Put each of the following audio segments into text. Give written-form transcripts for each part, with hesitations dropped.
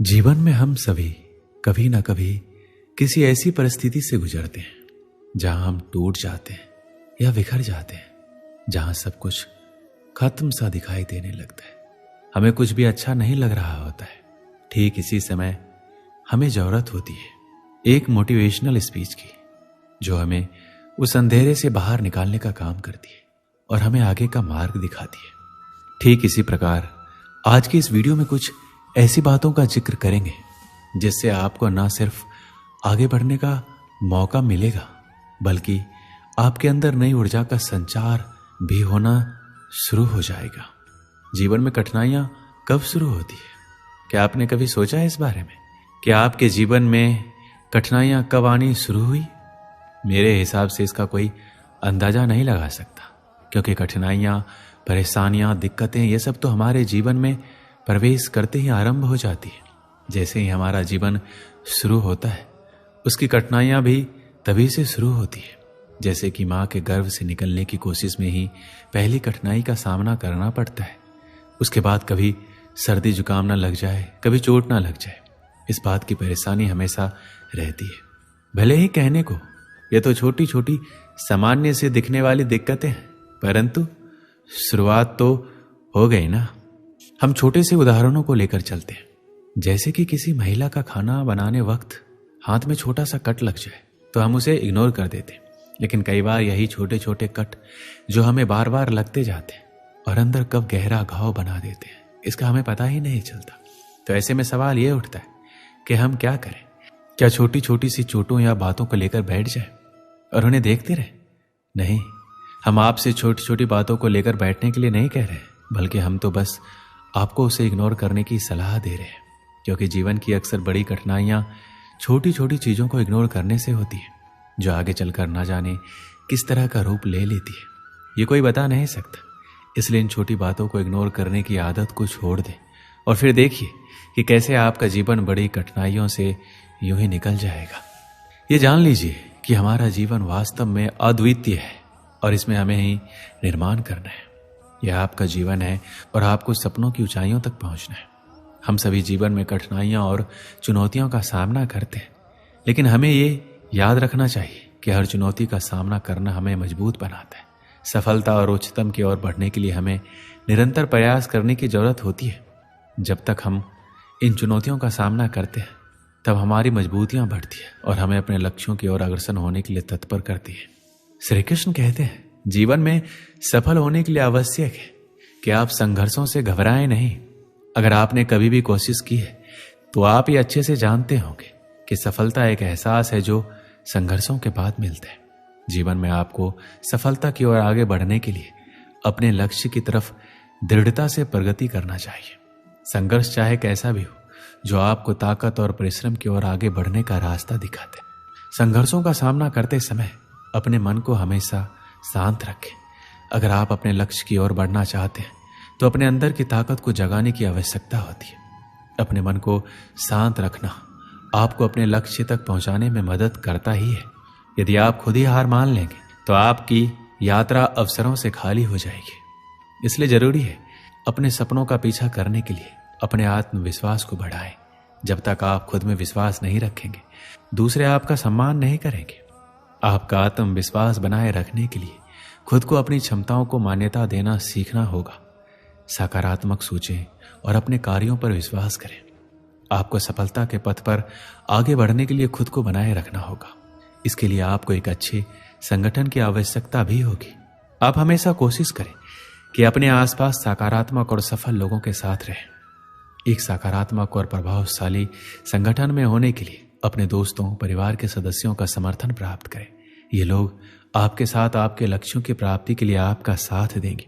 जीवन में हम सभी कभी ना कभी किसी ऐसी परिस्थिति से गुजरते हैं जहां हम टूट जाते हैं या बिखर जाते हैं, जहां सब कुछ खत्म सा दिखाई देने लगता है। हमें कुछ भी अच्छा नहीं लग रहा होता है। ठीक इसी समय हमें जरूरत होती है एक मोटिवेशनल स्पीच की, जो हमें उस अंधेरे से बाहर निकालने का काम करती है और हमें आगे का मार्ग दिखाती है। ठीक इसी प्रकार आज की इस वीडियो में कुछ ऐसी बातों का जिक्र करेंगे जिससे आपको न सिर्फ आगे बढ़ने का मौका मिलेगा, बल्कि आपके अंदर नई ऊर्जा का संचार भी होना शुरू हो जाएगा। जीवन में कठिनाइयां कब शुरू होती है? क्या आपने कभी सोचा है इस बारे में? क्या आपके जीवन में कठिनाइयां कब आनी शुरू हुई? मेरे हिसाब से इसका कोई अंदाजा नहीं लगा सकता, क्योंकि कठिनाइयां, परेशानियां, दिक्कतें, ये सब तो हमारे जीवन में प्रवेश करते ही आरंभ हो जाती है। जैसे ही हमारा जीवन शुरू होता है, उसकी कठिनाइयां भी तभी से शुरू होती है। जैसे कि माँ के गर्भ से निकलने की कोशिश में ही पहली कठिनाई का सामना करना पड़ता है। उसके बाद कभी सर्दी जुकाम ना लग जाए, कभी चोट ना लग जाए, इस बात की परेशानी हमेशा रहती है। भले ही कहने को ये तो छोटी छोटी सामान्य से दिखने वाली दिक्कतें हैं, परंतु शुरुआत तो हो गई ना। हम छोटे से उदाहरणों को लेकर चलते हैं। जैसे कि किसी महिला का खाना बनाने वक्त हाथ में छोटा सा कट लग जाए तो हम उसे इग्नोर कर देते हैं, लेकिन कई बार यही छोटे छोटे कट जो हमें बार बार लगते जाते हैं और अंदर कब गहरा घाव बना देते हैं, इसका हमें पता ही नहीं चलता। तो ऐसे में सवाल ये उठता है कि हम क्या करें? क्या छोटी छोटी सी चोटों या बातों को लेकर बैठ जाए और उन्हें देखते रहे? नहीं, हम आपसे छोटी छोटी बातों को लेकर बैठने के लिए नहीं कह रहे, बल्कि हम तो बस आपको उसे इग्नोर करने की सलाह दे रहे हैं। क्योंकि जीवन की अक्सर बड़ी कठिनाइयां छोटी छोटी चीजों को इग्नोर करने से होती है, जो आगे चलकर ना जाने किस तरह का रूप ले लेती है, ये कोई बता नहीं सकता। इसलिए इन छोटी बातों को इग्नोर करने की आदत को छोड़ दें और फिर देखिए कि कैसे आपका जीवन बड़ी कठिनाइयों से यूं ही निकल जाएगा। ये जान लीजिए कि हमारा जीवन वास्तव में अद्वितीय है और इसमें हमें ही निर्माण करना है। यह आपका जीवन है और आपको सपनों की ऊंचाइयों तक पहुंचना है। हम सभी जीवन में कठिनाइयां और चुनौतियों का सामना करते हैं, लेकिन हमें ये याद रखना चाहिए कि हर चुनौती का सामना करना हमें मजबूत बनाता है। सफलता और उच्चतम की ओर बढ़ने के लिए हमें निरंतर प्रयास करने की जरूरत होती है। जब तक हम इन चुनौतियों का सामना करते हैं, तब हमारी मजबूतियां बढ़ती है और हमें अपने लक्ष्यों की ओर अग्रसर होने के लिए तत्पर करती है। श्री कृष्ण कहते हैं, जीवन में सफल होने के लिए आवश्यक है कि आप संघर्षों से घबराएं नहीं। अगर आपने कभी भी कोशिश की है तो आप ये अच्छे से जानते होंगे कि सफलता एक एहसास है जो संघर्षों के बाद मिलता है। जीवन में आपको सफलता की ओर आगे बढ़ने के लिए अपने लक्ष्य की तरफ दृढ़ता से प्रगति करना चाहिए। संघर्ष चाहे कैसा भी हो, जो आपको ताकत और परिश्रम की ओर आगे बढ़ने का रास्ता दिखाते हैं। संघर्षों का सामना करते समय अपने मन को हमेशा शांत रखें। अगर आप अपने लक्ष्य की ओर बढ़ना चाहते हैं तो अपने अंदर की ताकत को जगाने की आवश्यकता होती है। अपने मन को शांत रखना आपको अपने लक्ष्य तक पहुंचाने में मदद करता ही है। यदि आप खुद ही हार मान लेंगे तो आपकी यात्रा अवसरों से खाली हो जाएगी। इसलिए जरूरी है अपने सपनों का पीछा करने के लिए अपने आत्मविश्वास को बढ़ाएं। जब तक आप खुद में विश्वास नहीं रखेंगे, दूसरे आपका सम्मान नहीं करेंगे। आपका आत्मविश्वास बनाए रखने के लिए खुद को अपनी क्षमताओं को मान्यता देना सीखना होगा। सकारात्मक सोचें और अपने कार्यों पर विश्वास करें। आपको सफलता के पथ पर आगे बढ़ने के लिए खुद को बनाए रखना होगा। इसके लिए आपको एक अच्छे संगठन की आवश्यकता भी होगी। आप हमेशा कोशिश करें कि अपने आसपास सकारात्मक और सफल लोगों के साथ रहें। एक सकारात्मक और प्रभावशाली संगठन में होने के लिए अपने दोस्तों, परिवार के सदस्यों का समर्थन प्राप्त करें। ये लोग आपके साथ आपके लक्ष्यों की प्राप्ति के लिए आपका साथ देंगे।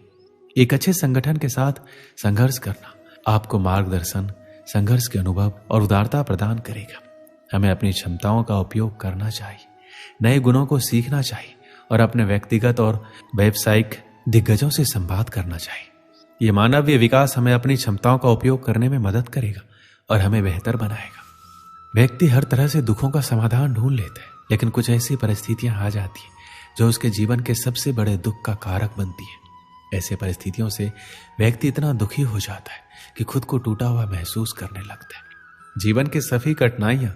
एक अच्छे संगठन के साथ संघर्ष करना आपको मार्गदर्शन, संघर्ष के अनुभव और उदारता प्रदान करेगा। हमें अपनी क्षमताओं का उपयोग करना चाहिए, नए गुणों को सीखना चाहिए और अपने व्यक्तिगत और व्यावसायिक दिग्गजों से संवाद करना चाहिए। ये मानवीय विकास हमें अपनी क्षमताओं का उपयोग करने में मदद करेगा और हमें बेहतर बनाएगा। व्यक्ति हर तरह से दुखों का समाधान ढूंढ लेता है, लेकिन कुछ ऐसी परिस्थितियां आ जाती हैं जो उसके जीवन के सबसे बड़े दुख का कारक बनती है। ऐसे परिस्थितियों से व्यक्ति इतना दुखी हो जाता है कि खुद को टूटा हुआ महसूस करने लगता है। जीवन की सभी कठिनाइयां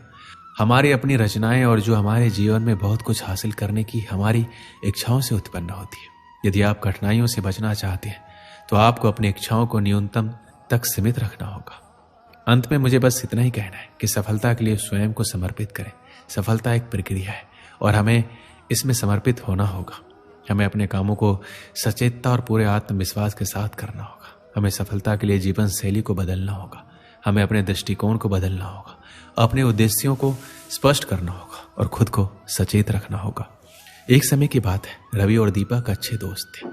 हमारी अपनी रचनाएं और जो हमारे जीवन में बहुत कुछ हासिल करने की हमारी इच्छाओं से उत्पन्न होती है। यदि आप कठिनाइयों से बचना चाहते हैं तो आपको अपनी इच्छाओं को न्यूनतम तक सीमित रखना होगा। अंत में मुझे बस इतना ही कहना है कि सफलता के लिए स्वयं को समर्पित करें। सफलता एक प्रक्रिया है और हमें इसमें समर्पित होना होगा। हमें अपने कामों को सचेतता और पूरे आत्मविश्वास के साथ करना होगा। हमें सफलता के लिए जीवन शैली को बदलना होगा। हमें अपने दृष्टिकोण को बदलना होगा, अपने उद्देश्यों को स्पष्ट करना होगा और खुद को सचेत रखना होगा। एक समय की बात है, रवि और दीपक अच्छे दोस्त थे।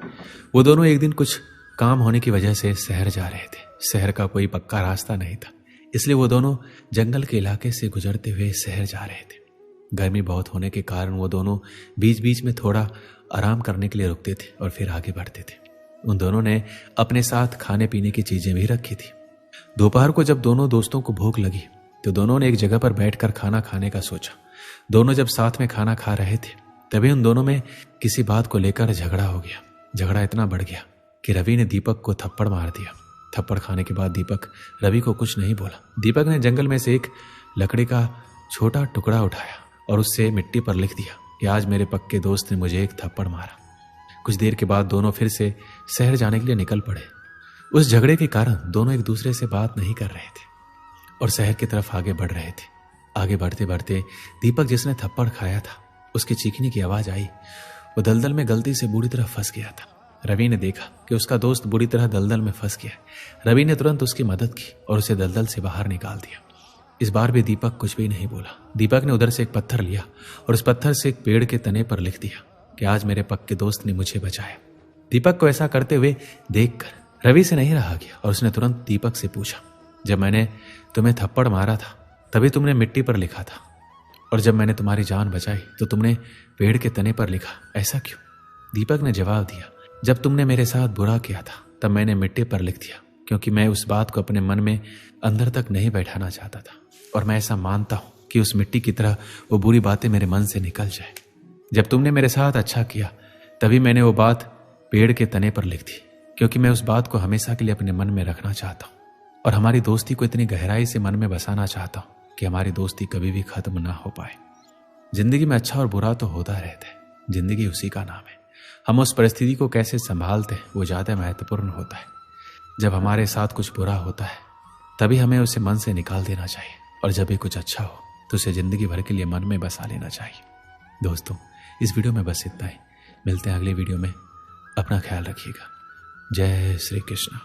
वो दोनों एक दिन कुछ काम होने की वजह से शहर जा रहे थे। शहर का कोई पक्का रास्ता नहीं था, इसलिए वो दोनों जंगल के इलाके से गुजरते हुए शहर जा रहे थे। गर्मी बहुत होने के कारण वो दोनों बीच बीच में थोड़ा आराम करने के लिए रुकते थे और फिर आगे बढ़ते थे। उन दोनों ने अपने साथ खाने पीने की चीजें भी रखी थी। दोपहर को जब दोनों दोस्तों को भूख लगी तो दोनों ने एक जगह पर बैठकर खाना खाने का सोचा। दोनों जब साथ में खाना खा रहे थे तभी उन दोनों में किसी बात को लेकर झगड़ा हो गया। झगड़ा इतना बढ़ गया कि रवि ने दीपक को थप्पड़ मार दिया। थप्पड़ खाने के बाद दीपक रवि को कुछ नहीं बोला। दीपक ने जंगल में से एक लकड़ी का छोटा टुकड़ा उठाया और उससे मिट्टी पर लिख दिया कि आज मेरे पक्के दोस्त ने मुझे एक थप्पड़ मारा। कुछ देर के बाद दोनों फिर से शहर जाने के लिए निकल पड़े। उस झगड़े के कारण दोनों एक दूसरे से बात नहीं कर रहे थे और शहर की तरफ आगे बढ़ रहे थे। आगे बढ़ते बढ़ते दीपक जिसने थप्पड़ खाया था उसकी चीखने की आवाज आई। वो दलदल में गलती से बुरी तरह फंस गया था। रवि ने देखा कि उसका दोस्त बुरी तरह दलदल में फंस गया। रवि ने तुरंत उसकी मदद की और उसे दलदल से बाहर निकाल दिया। इस बार भी दीपक कुछ भी नहीं बोला। दीपक ने उधर से एक पत्थर लिया और उस पत्थर से एक पेड़ के तने पर लिख दिया कि आज मेरे पक्के दोस्त ने मुझे बचाया। दीपक को ऐसा करते हुए देखकर रवि से नहीं रहा गया और उसने तुरंत दीपक से पूछा, जब मैंने तुम्हें थप्पड़ मारा था तभी तुमने मिट्टी पर लिखा था और जब मैंने तुम्हारी जान बचाई तो तुमने पेड़ के तने पर लिखा, ऐसा क्यों? दीपक ने जवाब दिया, जब तुमने मेरे साथ बुरा किया था तब मैंने मिट्टी पर लिख दिया क्योंकि मैं उस बात को अपने मन में अंदर तक नहीं बैठाना चाहता था और मैं ऐसा मानता हूं कि उस मिट्टी की तरह वो बुरी बातें मेरे मन से निकल जाए। जब तुमने मेरे साथ अच्छा किया तभी मैंने वो बात पेड़ के तने पर लिख दी क्योंकि मैं उस बात को हमेशा के लिए अपने मन में रखना चाहता हूं और हमारी दोस्ती को इतनी गहराई से मन में बसाना चाहता हूं कि हमारी दोस्ती कभी भी खत्म ना हो पाए। जिंदगी में अच्छा और बुरा तो होता रहता है, जिंदगी उसी का नाम है। हम उस परिस्थिति को कैसे संभालते हैं वो ज्यादा महत्वपूर्ण होता है। जब हमारे साथ कुछ बुरा होता है तभी हमें उसे मन से निकाल देना चाहिए और जब भी कुछ अच्छा हो तो उसे जिंदगी भर के लिए मन में बसा लेना चाहिए। दोस्तों, इस वीडियो में बस इतना ही। मिलते हैं अगले वीडियो में। अपना ख्याल रखिएगा। जय श्री कृष्ण।